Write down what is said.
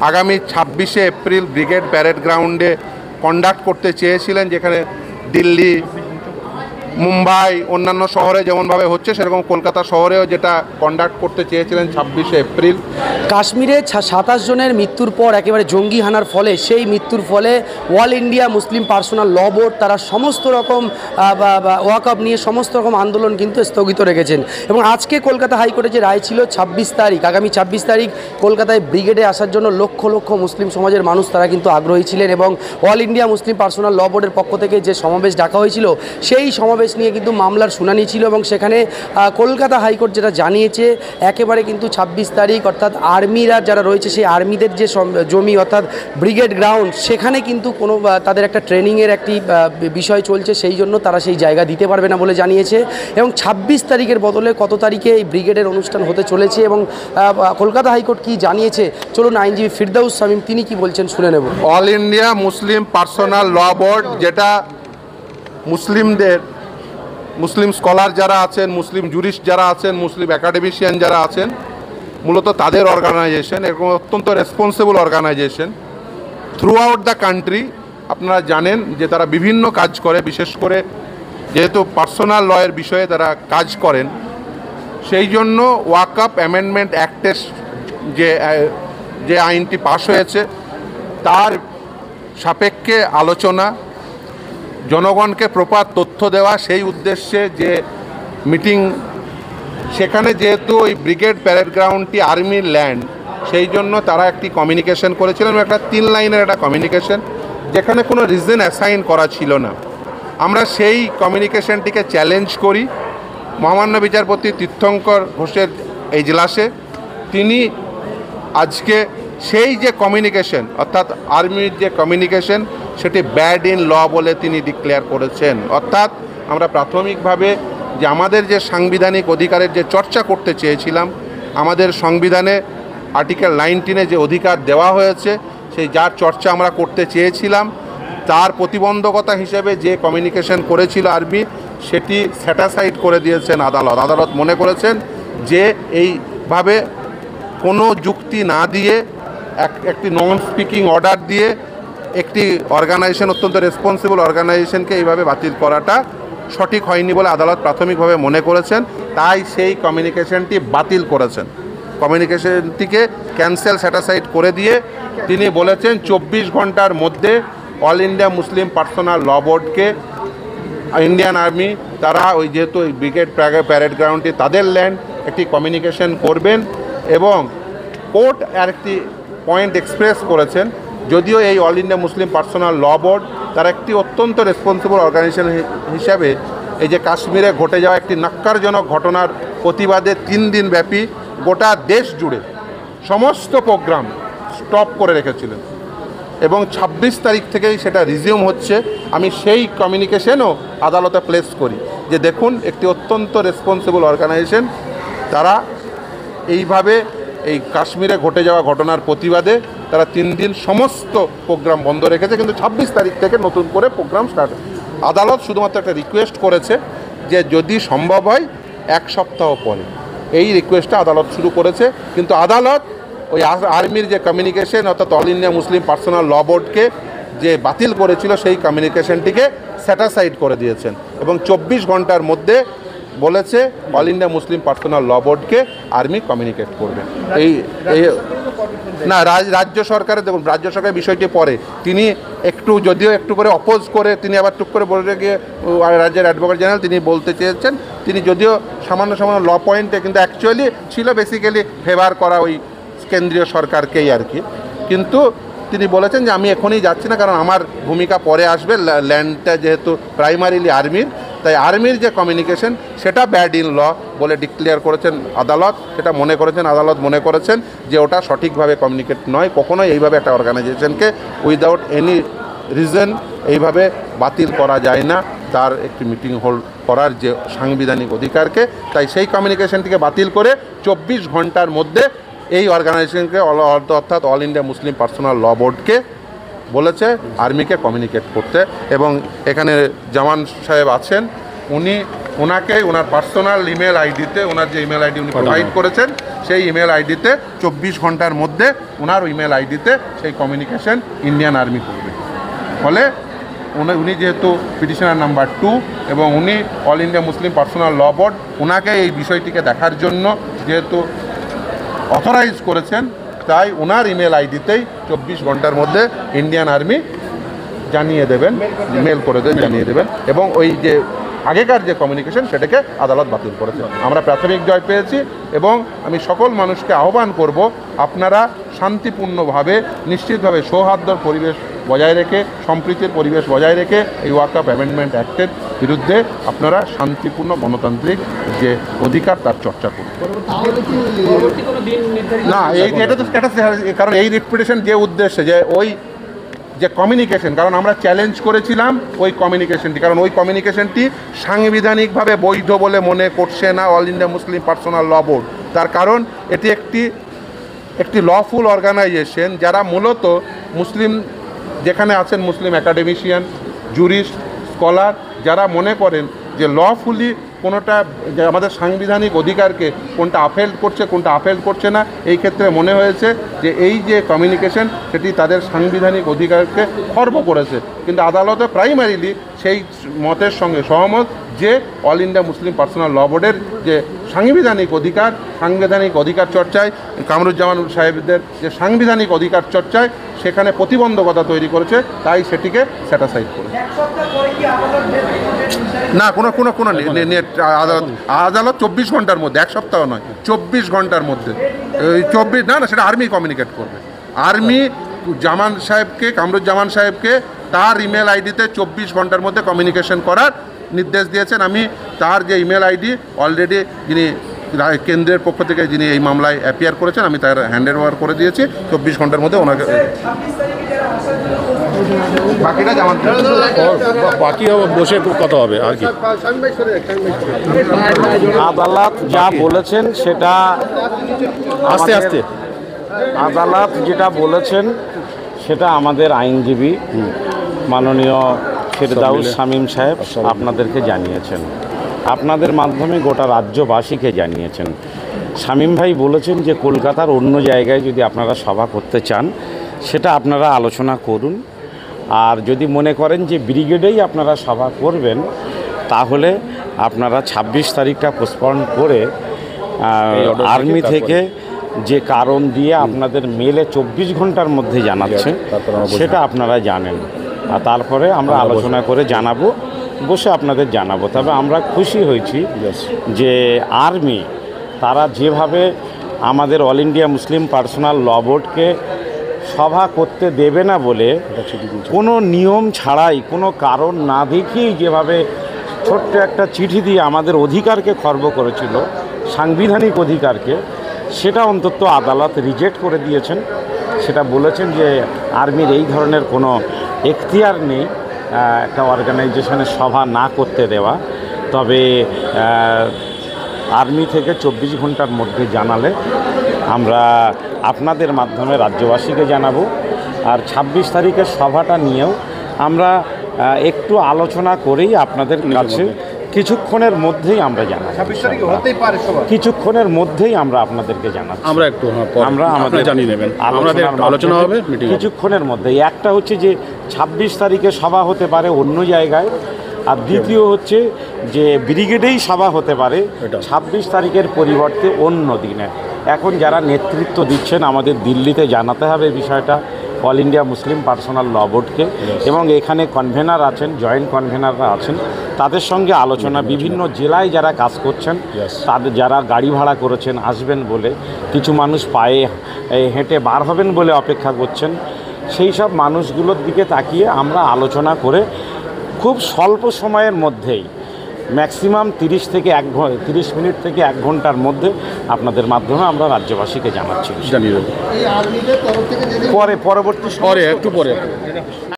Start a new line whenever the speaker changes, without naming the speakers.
আগামী 26শে April brigade parade গ্রাউন্ডে conduct করতে চেয়েছিলেন, যেখানে দিল্লি, মুম্বাই, অন্যান্য শহরে যেমনভাবে হচ্ছে সেরকম কলকাতা শহরেও যেটা কন্ডাক্ট করতে চেয়েছিলেন 26শে এপ্রিল।
কাশ্মীরে 27 জনের মৃত্যুর পর একেবারে জঙ্গি হানার ফলে, সেই মৃত্যুর ফলে অল ইন্ডিয়া মুসলিম পার্সোনাল ল বোর্ড তারা সমস্ত রকম ওয়াকআপ নিয়ে সমস্ত রকম আন্দোলন কিন্তু স্থগিত রেখেছেন। এবং আজকে কলকাতা হাইকোর্টে যে রায় ছিল 26 তারিখ, আগামী 26 তারিখ কলকাতায় ব্রিগেডে আসার জন্য লক্ষ লক্ষ মুসলিম সমাজের মানুষ তারা কিন্তু আগ্রহী ছিলেন। এবং অল ইন্ডিয়া মুসলিম পার্সোনাল ল বোর্ডের পক্ষ থেকে যে সমাবেশ ডাকা হয়েছিল সেই সমাবেশ নিয়ে কিন্তু মামলার শুনানি ছিল। এবং সেখানে কলকাতা হাইকোর্ট যেটা জানিয়েছে, একেবারে কিন্তু 26 তারিখ অর্থাৎ আর্মিরা যারা রয়েছে সেই আর্মিদের যে জমি অর্থাৎ ব্রিগেড গ্রাউন্ড, সেখানে কিন্তু কোনো তাদের একটা ট্রেনিংয়ের একটি বিষয় চলছে, সেই জন্য তারা সেই জায়গা দিতে পারবে না বলে জানিয়েছে। এবং 26 তারিখের বদলে কত তারিখে এই ব্রিগেডের অনুষ্ঠান হতে চলেছে এবং কলকাতা হাইকোর্ট কি জানিয়েছে, চলুন আইনজীবী ফিরদাউস শামীম তিনি কি বলছেন শুনে নেব।
অল ইন্ডিয়া মুসলিম পার্সোনাল ল বোর্ড, যেটা মুসলিম স্কলার যারা আছেন, মুসলিম জুরিস্ট যারা আছেন, মুসলিম একাডেমিশিয়ান যারা আছেন, মূলত তাদের অর্গানাইজেশন, এরকম অত্যন্ত responsible organisation throughout the country. আপনারা জানেন যে তারা বিভিন্ন কাজ করে, বিশেষ করে যেহেতু পার্সোনাল লয়ের বিষয়ে তারা কাজ করেন, সেই জন্য ওয়াকআপ অ্যামেন্ডমেন্ট অ্যাক্টের যে আইনটি পাশ হয়েছে তার সাপেক্ষে আলোচনা, জনগণকে প্রপার তথ্য দেওয়া, সেই উদ্দেশ্যে যে মিটিং, সেখানে যেহেতু ওই ব্রিগেড প্যারেড গ্রাউন্ডটি আর্মির ল্যান্ড, সেই জন্য তারা একটি কমিউনিকেশন করেছিলেন, একটা 3 লাইনের একটা কমিউনিকেশন, যেখানে কোনো রিজন অ্যাসাইন করা ছিল না। আমরা সেই কমিউনিকেশনটিকে চ্যালেঞ্জ করি মহামান্য বিচারপতি তীর্থঙ্কর ঘোষের এজলাসে। তিনি আজকে সেই যে কমিউনিকেশন অর্থাৎ আর্মির যে কমিউনিকেশন সেটি ব্যাড ইন ল বলে তিনি ডিক্লেয়ার করেছেন। অর্থাৎ আমরা প্রাথমিকভাবে যে আমাদের যে সাংবিধানিক অধিকারের যে চর্চা করতে চেয়েছিলাম, আমাদের সংবিধানে আর্টিকেল 19-এ যে অধিকার দেওয়া হয়েছে, সেই যার চর্চা আমরা করতে চেয়েছিলাম, তার প্রতিবন্ধকতা হিসেবে যে কমিউনিকেশন করেছিল আর্মি, সেটি স্যাটাসাইড করে দিয়েছেন আদালত মনে করেছেন যে এইভাবে কোনো যুক্তি না দিয়ে একটি নন স্পিকিং অর্ডার দিয়ে একটি অর্গানাইজেশন, অত্যন্ত রেসপন্সিবল অর্গানাইজেশনকে এইভাবে বাতিল করাটা সঠিক হয়নি বলে আদালত প্রাথমিকভাবে মনে করেছেন। তাই সেই কমিউনিকেশনটি বাতিল করেছেন, কমিউনিকেশনটিকে ক্যান্সেল স্যাটাসাইড করে দিয়ে তিনি বলেছেন 24 ঘন্টার মধ্যে অল ইন্ডিয়া মুসলিম পার্সোনাল ল বোর্ডকে, ইন্ডিয়ান আর্মি তারা ওই যেহেতু ওই ব্রিগেড প্যারেড গ্রাউন্ডটি তাদের ল্যান্ড, একটি কমিউনিকেশন করবেন। এবং কোর্ট আরেকটি পয়েন্ট এক্সপ্রেস করেছেন, যদিও এই অল ইন্ডিয়া মুসলিম পার্সোনাল ল বোর্ড তারা একটি অত্যন্ত রেসপন্সিবল অর্গানাইজেশন হিসাবে এই যে কাশ্মীরে ঘটে যাওয়া একটি ন্যক্কারজনক ঘটনার প্রতিবাদে 3 দিন ব্যাপী গোটা দেশ জুড়ে সমস্ত প্রোগ্রাম স্টপ করে রেখেছিলেন এবং 26 তারিখ থেকেই সেটা রিজিউম হচ্ছে। আমি সেই কমিউনিকেশনও আদালতে প্লেস করি যে দেখুন, একটি অত্যন্ত রেসপন্সিবল অর্গানাইজেশন তারা এইভাবে এই কাশ্মীরে ঘটে যাওয়া ঘটনার প্রতিবাদে তারা 3 দিন সমস্ত প্রোগ্রাম বন্ধ রেখেছে, কিন্তু 26 তারিখ থেকে নতুন করে প্রোগ্রাম স্টার্ট। আদালত শুধুমাত্র একটা রিকোয়েস্ট করেছে যে যদি সম্ভব হয় 1 সপ্তাহ পরে, এই রিকোয়েস্টটা আদালত শুরু করেছে। কিন্তু আদালত ওই আর্মির যে কমিউনিকেশন অর্থাৎ অল ইন্ডিয়া মুসলিম পার্সোনাল ল বোর্ডকে যে বাতিল করেছিল সেই কমিউনিকেশনটিকে স্যাটাসাইড করে দিয়েছেন এবং 24 ঘন্টার মধ্যে বলেছে অল ইন্ডিয়া মুসলিম পার্সোনাল ল বোর্ডকে আর্মি কমিউনিকেট করবে। এই না, রাজ্য সরকারের, দেখুন রাজ্য সরকারের বিষয়টি পরে, তিনি যদিও একটু করে অপোজ করে তিনি আবার টুক করে বলে গিয়ে রাজ্যের অ্যাডভোকেট জেনারেল তিনি বলতে চেয়েছেন, তিনি যদিও সামান্য ল পয়েন্টে, কিন্তু অ্যাকচুয়ালি ছিল বেসিক্যালি ফেভার করা ওই কেন্দ্রীয় সরকারকেই আর কি। কিন্তু তিনি বলেছেন যে আমি এখনই যাচ্ছি না, কারণ আমার ভূমিকা পরে আসবে, ল্যান্ডটা যেহেতু প্রাইমারিলি আর্মির, তাই আর্মির যে কমিউনিকেশন সেটা ব্যাড ইন ল বলে ডিক্লেয়ার করেছেন আদালত। সেটা আদালত মনে করেছেন যে ওটা সঠিকভাবে কমিউনিকেট নয়, কখনোই এইভাবে একটা অর্গানাইজেশনকে উইদাউট এনি রিজন এইভাবে বাতিল করা যায় না, তার একটি মিটিং হোল্ড করার যে সাংবিধানিক অধিকারকে। তাই সেই কমিউনিকেশনটিকে বাতিল করে 24 ঘন্টার মধ্যে এই অর্গানাইজেশনকে অর্থাৎ অল ইন্ডিয়া মুসলিম পার্সোনাল ল বোর্ডকে বলেছে আর্মিকে কমিউনিকেট করতে। এবং এখানে জামান সাহেব আছেন, উনি ওনাকে ওনার পার্সোনাল ইমেল আইডিতে, ওনার যে ইমেল আইডি উনি প্রোভাইড করেছেন সেই ইমেল আইডিতে 24 ঘন্টার মধ্যে ওনার ইমেল আইডিতে সেই কমিউনিকেশন ইন্ডিয়ান আর্মি করবে। ফলে উনি যেহেতু পিটিশনার নাম্বার 2 এবং উনি অল ইন্ডিয়া মুসলিম পার্সোনাল ল বোর্ড ওনাকে এই বিষয়টিকে দেখার জন্য যেহেতু অথরাইজ করেছেন, তাই ওনার ইমেল আইডিতেই 24 ঘন্টার মধ্যে ইন্ডিয়ান আর্মি জানিয়ে দেবেন, মেল করে জানিয়ে দেবেন এবং ওই যে আগেকার যে কমিউনিকেশন সেটাকে আদালত বাতিল করেছে। আমরা প্রাথমিক জয় পেয়েছি এবং আমি সকল মানুষকে আহ্বান করব, আপনারা শান্তিপূর্ণভাবে নিশ্চিতভাবে সৌহার্দ্যর পরিবেশ বজায় রেখে, সম্প্রীতির পরিবেশ বজায় রেখে এই ওয়াকফ অ্যামেন্ডমেন্ট অ্যাক্টের বিরুদ্ধে আপনারা শান্তিপূর্ণ গণতান্ত্রিক যে অধিকার তার চর্চা করুন। না, এটা তো স্ট্যাটাস, কারণ এই রিপিটেশন যে উদ্দেশ্যে যে ওই যে কমিউনিকেশন, কারণ আমরা চ্যালেঞ্জ করেছিলাম ওই কমিউনিকেশনটি, কারণ ওই কমিউনিকেশনটি সাংবিধানিকভাবে বৈধ বলে মনে করছে না অল ইন্ডিয়া মুসলিম পার্সোনাল ল বোর্ড। তার কারণ এটি একটি লফুল অর্গানাইজেশন যারা মূলত মুসলিম, যেখানে আছেন মুসলিম একাডেমিশিয়ান, জুরিস্ট, স্কলার, যারা মনে করেন যে লফুলি কোনোটা যে আমাদের সাংবিধানিক অধিকারকে কোনটা আপহেল্ড করছে কোনটা আপহেল্ড করছে না, এই ক্ষেত্রে মনে হয়েছে যে এই যে কমিউনিকেশন সেটি তাদের সাংবিধানিক অধিকারকে খর্ব করেছে। কিন্তু আদালতে প্রাইমারিলি সেই মতের সঙ্গে সহমত যে অল ইন্ডিয়া মুসলিম পার্সোনাল ল বোর্ডের যে সাংবিধানিক অধিকার চর্চায়, কামরুজ্জামান সাহেবদের যে সাংবিধানিক অধিকার চর্চায় সেখানে প্রতিবন্ধকতা তৈরি করেছে, তাই সেটিকে স্যাটাসাইড করেছে। না, কোনো আদালত 24 ঘন্টার মধ্যে, এক সপ্তাহ নয়, 24 ঘন্টার মধ্যে, 24 না, সেটা আর্মি কমিউনিকেট করবে। আর্মি কামরুজ্জামান সাহেবকে তার ইমেল আইডিতে 24 ঘন্টার মধ্যে কমিউনিকেশন করার নির্দেশ দিয়েছেন। আমি তার যে ইমেল আইডি অলরেডি যিনি কেন্দ্রের পক্ষ থেকে যিনি এই মামলায় অ্যাপিয়ার করেছেন, আমি তার হ্যান্ড ওভার করে দিয়েছি। 24 ঘন্টার মধ্যে ওনাকে বাকিটা জামান,
বাকি বসে কথা হবে আর কি।
আদালত যা বলেছেন সেটা
আস্তে আস্তে,
আদালত যেটা বলেছেন সেটা আমাদের আইনজীবী মাননীয় ফেরদাউস শামীম সাহেব আপনাদেরকে জানিয়েছেন, আপনাদের মাধ্যমে গোটা রাজ্যবাসীকে জানিয়েছেন। শামীম ভাই বলেছেন যে কলকাতার অন্য জায়গায় যদি আপনারা সভা করতে চান সেটা আপনারা আলোচনা করুন, আর যদি মনে করেন যে ব্রিগেডেই আপনারা সভা করবেন তাহলে আপনারা 26 তারিখটা পোস্টপন করে আর্মি থেকে যে কারণ দিয়ে আপনাদের মেলে 24 ঘন্টার মধ্যে জানাচ্ছে সেটা আপনারা জানেন, আর তারপরে আমরা আলোচনা করে জানাবো, বসে আপনাদের জানাবো। তবে আমরা খুশি হয়েছি যে আর্মি তারা যেভাবে আমাদের অল ইন্ডিয়া মুসলিম পার্সোনাল ল বোর্ডকে সভা করতে দেবে না বলে কোনো নিয়ম ছাড়াই, কোনো কারণ না দেখিয়েই যেভাবে ছোট্ট একটা চিঠি দিয়ে আমাদের অধিকারকে খর্ব করেছিল, সাংবিধানিক অধিকারকে, সেটা অন্তত আদালত রিজেক্ট করে দিয়েছেন। সেটা বলেছেন যে আর্মির এই ধরনের কোনো এখতিয়ার নেই একটা অর্গানাইজেশনের সভা না করতে দেওয়া, তবে আর্মি থেকে 24 ঘন্টার মধ্যে জানালে আমরা আপনাদের মাধ্যমে রাজ্যবাসীকে জানাবো। আর 26 তারিখের সভাটা নিয়েও আমরা একটু আলোচনা করেই আপনাদের কাছে কিছুক্ষণের মধ্যেই আমরা জানাবো, কিছুক্ষণের মধ্যেই আমরা আপনাদেরকে জানাচ্ছি।
আমরা একটু আমরা আমাদের জানিয়ে নেবেন, আমাদের আলোচনা হবে
কিছুক্ষণের মধ্যেই। একটা হচ্ছে যে 26 তারিখে সভা হতে পারে অন্য জায়গায়, আর দ্বিতীয় হচ্ছে যে ব্রিগেডেই সভা হতে পারে 26 তারিখের পরিবর্তে অন্য দিনে। এখন যারা নেতৃত্ব দিচ্ছেন আমাদের দিল্লিতে জানাতে হবে বিষয়টা অল ইন্ডিয়া মুসলিম পার্সোনাল ল বোর্ডকে, এবং এখানে কনভেনার আছেন, জয়েন্ট কনভেনাররা আছেন, তাদের সঙ্গে আলোচনা, বিভিন্ন জেলায় যারা কাজ করছেন তাদের, যারা গাড়ি ভাড়া করেছেন আসবেন বলে, কিছু মানুষ পায়ে হেঁটে বার হবেন বলে অপেক্ষা করছেন, সেই সব মানুষগুলোর দিকে তাকিয়ে আমরা আলোচনা করে খুব স্বল্প সময়ের মধ্যেই, ম্যাক্সিমাম 30 মিনিট থেকে 1 ঘন্টার মধ্যে আপনাদের মাধ্যমে আমরা রাজ্যবাসীকে জানাচ্ছি, জানিয়ে দেবো। পরবর্তী
একটু পরে